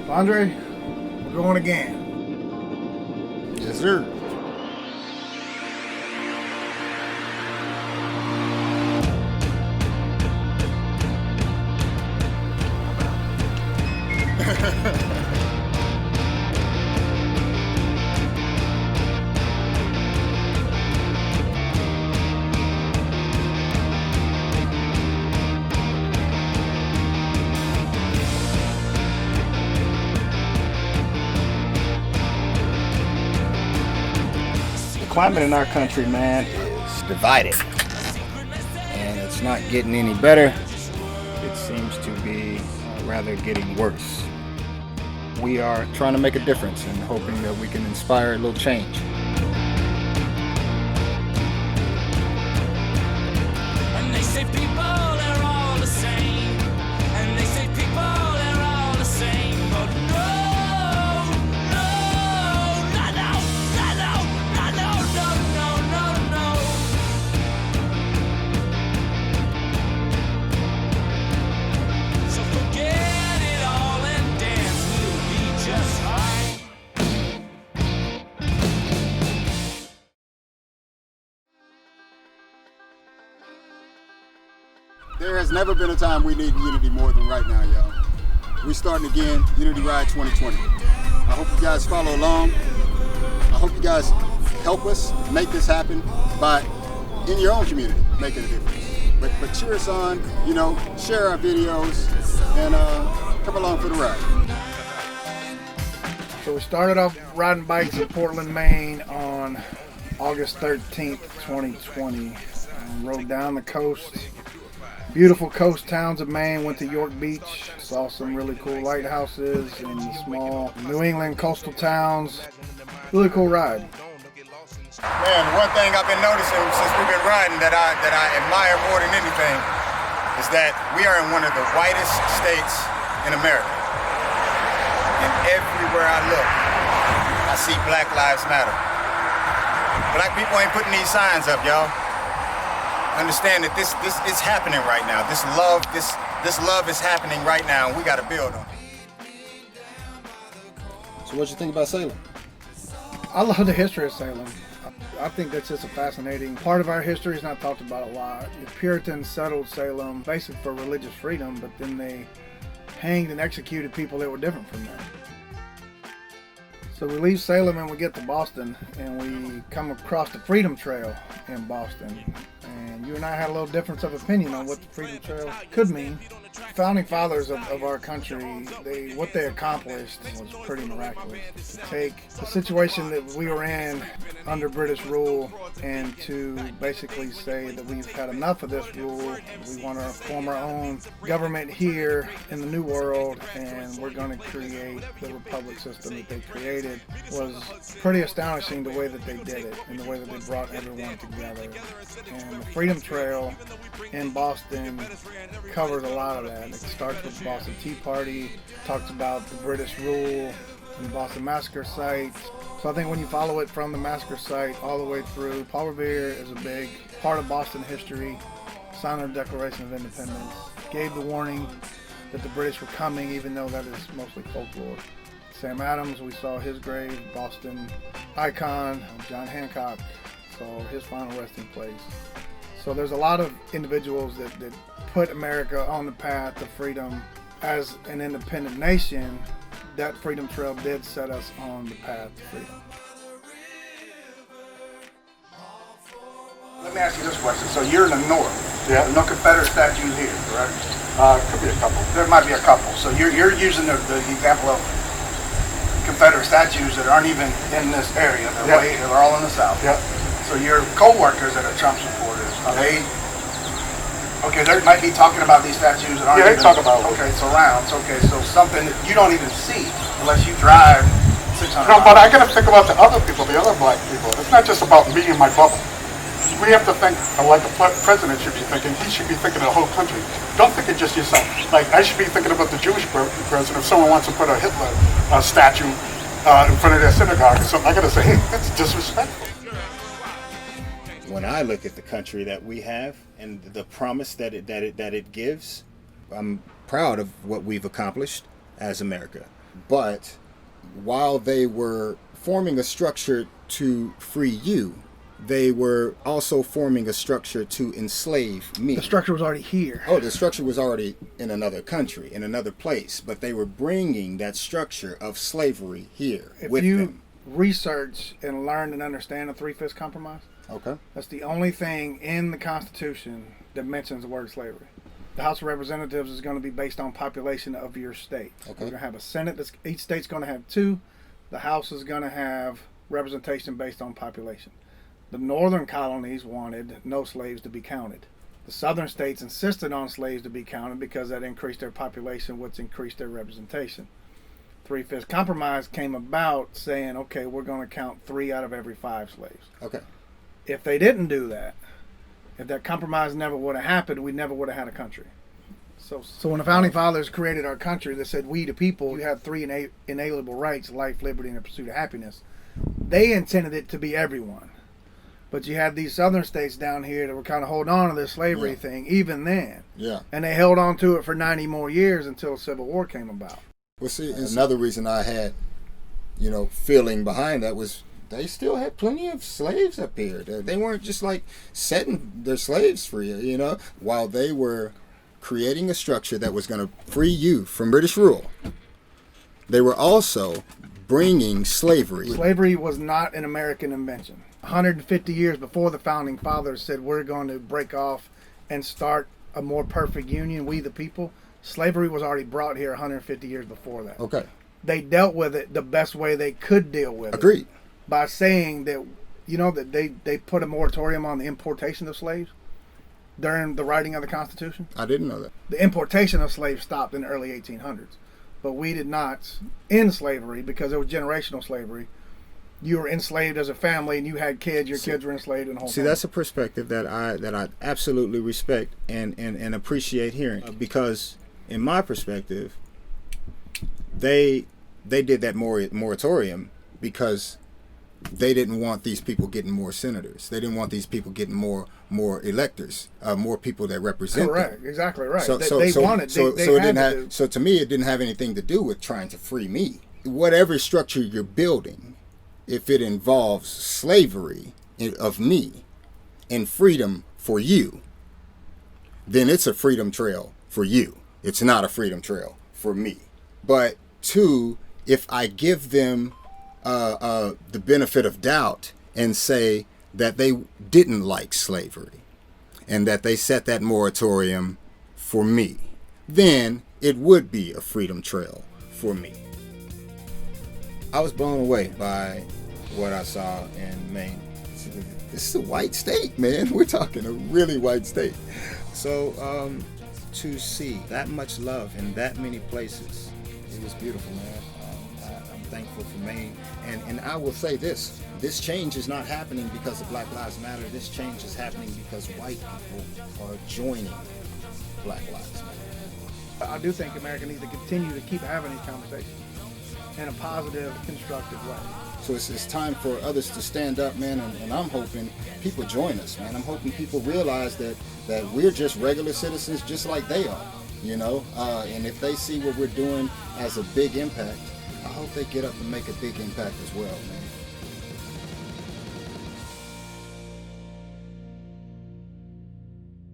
Andre, we're going again. Yes, sir. The climate in our country, man, is divided, and it's not getting any better. It seems to be rather getting worse. We are trying to make a difference and hoping that we can inspire a little change. And they say people are all the same. And they say people are all the same. But no, no, no, no, no, no, no, no, no, no, no. So forget it all and dance. We'll be just fine. There has never been a time we need unity more than right now, y'all. We're starting again, Unity Ride 2020. I hope you guys follow along. I hope you guys help us make this happen by, in your own community, making a difference. But cheer us on, share our videos, and come along for the ride. So we started off riding bikes in Portland, Maine on August 13th, 2020. Rode down the coast. Beautiful coast towns of Maine, went to York Beach, saw some really cool lighthouses and small New England coastal towns. Really cool ride. Man, one thing I've been noticing since we've been riding that I admire more than anything is that we are in one of the whitest states in America. And everywhere I look, I see Black Lives Matter. Black people ain't putting these signs up, y'all. Understand that this is happening right now. This love is happening right now, and we got to build on it. So what you think about Salem? I love the history of Salem. I think that's just a fascinating part of our history. It's not talked about a lot. The Puritans settled Salem basically for religious freedom, but then they hanged and executed people that were different from them. So we leave Salem and we get to Boston, and we come across the Freedom Trail in Boston. And you and I had a little difference of opinion on what the Freedom Trail could mean. Founding fathers of our country, what they accomplished was pretty miraculous. To take the situation that we were in under British rule and to basically say that we've had enough of this rule, we want to form our own government here in the New World, and we're going to create the republic system that they created, was pretty astonishing the way that they did it and the way that they brought everyone together. And the Freedom Trail in Boston covers a lot of that. It starts with the Boston Tea Party, talks about the British rule and the Boston Massacre site. So I think when you follow it from the massacre site all the way through, Paul Revere is a big part of Boston history, signed the Declaration of Independence, gave the warning that the British were coming, even though that is mostly folklore. Sam Adams, we saw his grave, Boston icon, John Hancock, saw his final resting place. So there's a lot of individuals that put America on the path to freedom. As an independent nation, that Freedom Trail did set us on the path to freedom. Let me ask you this question. So you're in the north. Yeah. There's no Confederate statues here, correct? Could be a couple. There might be a couple. So you're using the example of Confederate statues that aren't even in this area. They're all in the South. Yeah. So your co-workers that are Trump supporters, are they? Okay, they might be talking about these statues that aren't. Yeah, they talk about it. Okay, surrounds. Okay, so something that you don't even see unless you drive 600 No, miles. but I got to think about the other people, the other black people. It's not just about me and my bubble. We have to think like the president should be thinking. He should be thinking of the whole country. Don't think of just yourself. Like I should be thinking about the Jewish president. If someone wants to put a Hitler statue in front of their synagogue or something, I got to say, hey, that's disrespectful. When I look at the country that we have and the promise that it gives, I'm proud of what we've accomplished as America. But while they were forming a structure to free you, they were also forming a structure to enslave me. The structure was already here. Oh, the structure was already in another country, in another place, but they were bringing that structure of slavery here If with you them. research and learn and understand the Three-Fifths Compromise, Okay. that's the only thing in the Constitution that mentions the word slavery. The House of Representatives is going to be based on population of your state. Okay. You're going to have a Senate. Each state's going to have 2. The House is going to have representation based on population. The northern colonies wanted no slaves to be counted. The southern states insisted on slaves to be counted because that increased their population, which increased their representation. Three-Fifths Compromise came about saying, okay, we're going to count 3 out of every 5 slaves. Okay. If they didn't do that, if that compromise never would have happened, we never would have had a country. So when the Founding Fathers created our country, they said, we the people, you have 3 inalienable rights, life, liberty, and the pursuit of happiness. They intended it to be everyone. But you had these southern states down here that were kind of holding on to this slavery thing, even then. Yeah. And they held on to it for 90 more years until the Civil War came about. Well, see, another reason I had, feeling behind that was they still had plenty of slaves up here. They weren't just like setting their slaves free, while they were creating a structure that was going to free you from British rule. They were also bringing slavery. Slavery was not an American invention. 150 years before the Founding Fathers said we're going to break off and start a more perfect union, we the people, slavery was already brought here 150 years before that. Okay. They dealt with it the best way they could deal with Agreed. it. By saying that, that they put a moratorium on the importation of slaves during the writing of the Constitution. I didn't know that. The importation of slaves stopped in the early 1800s. But we did not end slavery because it was generational slavery. You were enslaved as a family and you had kids, your kids were enslaved and the whole See, family. that's a perspective that I absolutely respect and appreciate hearing. Because in my perspective, they did that moratorium because they didn't want these people getting more senators. They didn't want these people getting more electors, more people that represent Correct, them. exactly right. So to me, it didn't have anything to do with trying to free me. Whatever structure you're building, if it involves slavery of me and freedom for you, then it's a freedom trail for you. It's not a freedom trail for me. But 2, if I give them the benefit of doubt and say that they didn't like slavery and that they set that moratorium for me, then it would be a freedom trail for me. I was blown away by what I saw in Maine. This is a white state, man. We're talking a really white state. So to see that much love in that many places, it was beautiful, man. I'm thankful for Maine. And I will say this change is not happening because of Black Lives Matter. This change is happening because white people are joining Black Lives Matter. I do think America needs to continue to keep having these conversations in a positive, constructive way. So it's time for others to stand up, man, and I'm hoping people join us, man. I'm hoping people realize that we're just regular citizens just like they are, and if they see what we're doing as a big impact, I hope they get up and make a big impact as well, man.